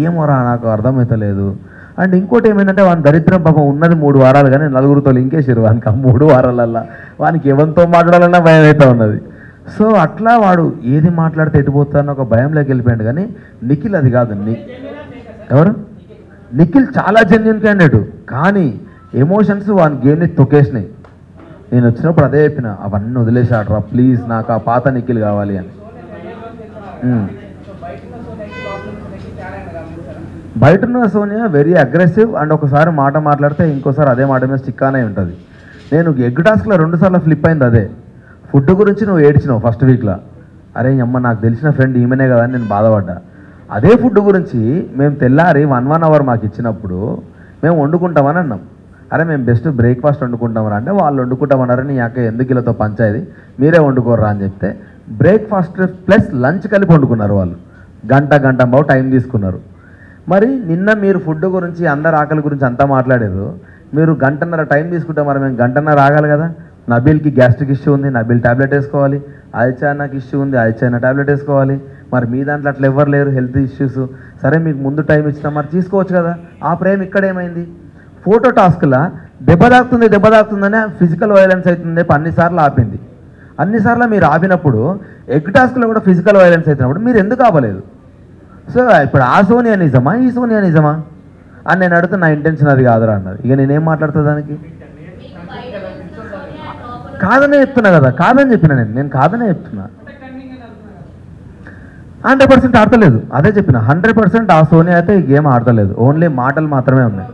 ఏమోరా నాకు అర్థమవుతలేదు. అండ్ ఇంకోటి ఏమైందంటే వాని దరిద్రం పాపం ఉన్నది 3 వారాలు కానీ నలుగురితో ఇంకేసారు వానికి. ఆ 3 వారాలల్లా వానికి ఎవరితో మాట్లాడాలన్నా భయం అవుతూ ఉన్నది. సో అట్లా వాడు ఏది మాట్లాడితే ఎటుపోతానో ఒక భయంలోకి వెళ్ళిపోయాడు. కానీ నిఖిల్ అది కాదు. ఎవరు? నిఖిల్ చాలా జెన్యున్ క్యాండిడేట్, కానీ ఎమోషన్స్ వాని గేమ్ని తొక్కేసినాయి. నేను వచ్చినప్పుడు అదే చెప్పిన, అవన్నీ వదిలేసాడరా ప్లీజ్, నాకు ఆ పాత నిఖిల్ కావాలి అని. బయట ఉన్న సోనియా వెరీ అగ్రెసివ్ అండ్ ఒకసారి మాట మాట్లాడితే ఇంకోసారి అదే మాట మీద స్టిక్ అనే ఉంటుంది. నేను ఎగ్ టాస్క్లో 2 సార్లు ఫ్లిప్ అయింది అదే. ఫుడ్ గురించి నువ్వు ఏడ్చినావు ఫస్ట్ వీక్లో, అరే అమ్మ నాకు తెలిసిన ఫ్రెండ్ ఈమెనే కదా అని నేను బాధపడ్డా. అదే ఫుడ్ గురించి మేము తెల్లారి 1 అవర్ మాకు ఇచ్చినప్పుడు మేము వండుకుంటామని అన్నాం. అరే మేము బెస్ట్ బ్రేక్ఫాస్ట్ వండుకుంటామని అంటే వాళ్ళు వండుకుంటామన్నారు. నీ అక్క ఎందుకు ఇలా పంచాయతీ, మీరే వండుకోర్రా అని చెప్తే బ్రేక్ఫాస్ట్ ప్లస్ లంచ్ కలిపి వండుకున్నారు వాళ్ళు. గంట బావు టైం తీసుకున్నారు. మరి నిన్న మీరు ఫుడ్ గురించి అందరు ఆకలి గురించి అంతా మాట్లాడారు, మీరు 1.5 గంట టైం తీసుకుంటే మరి మేము 1.5 గంట ఆగాలి కదా. నబీల్కి గ్యాస్ట్రిక్ ఇష్యూ ఉంది, నబీల్ ట్యాబ్లెట్ వేసుకోవాలి. ఆదిత్యన్నకి ఇష్యూ ఉంది, ఆదిత్యన్న ట్యాబ్లెట్ వేసుకోవాలి. మరి మీ దాంట్లో అట్లా ఎవరు లేరు హెల్త్ ఇష్యూస్. సరే మీకు ముందు టైం ఇచ్చినా మరి తీసుకోవచ్చు కదా. ఆ ప్రేమ ఇక్కడ ఏమైంది? ఫోటో టాస్క్లా దెబ్బ తాకుతుందనే ఫిజికల్ వైలెన్స్ అవుతుంది అన్నిసార్లు ఆపింది. అన్నిసార్లు మీరు ఆపినప్పుడు ఎగ్ టాస్క్లో కూడా ఫిజికల్ వైలెన్స్ అవుతున్నప్పుడు మీరు ఎందుకు ఆపలేదు? సో ఇప్పుడు ఆ సోనియా నిజమా ఈ సోనియా నిజమా అని నేను అడుగుతా. నా ఇంటెన్షన్ అది కాదురా అన్నది. ఇక నేనేం మాట్లాడుతా దానికి? కాదనే చెప్తున్నా కదా, కాదని చెప్పిన నేను కాదనే చెప్తున్నా. 100% ఆడతలేదు, అదే చెప్పిన. 100% ఆ సోనియా అయితే ఈ గేమ్ ఆడతలేదు, ఓన్లీ మాటలు మాత్రమే ఉన్నాయి.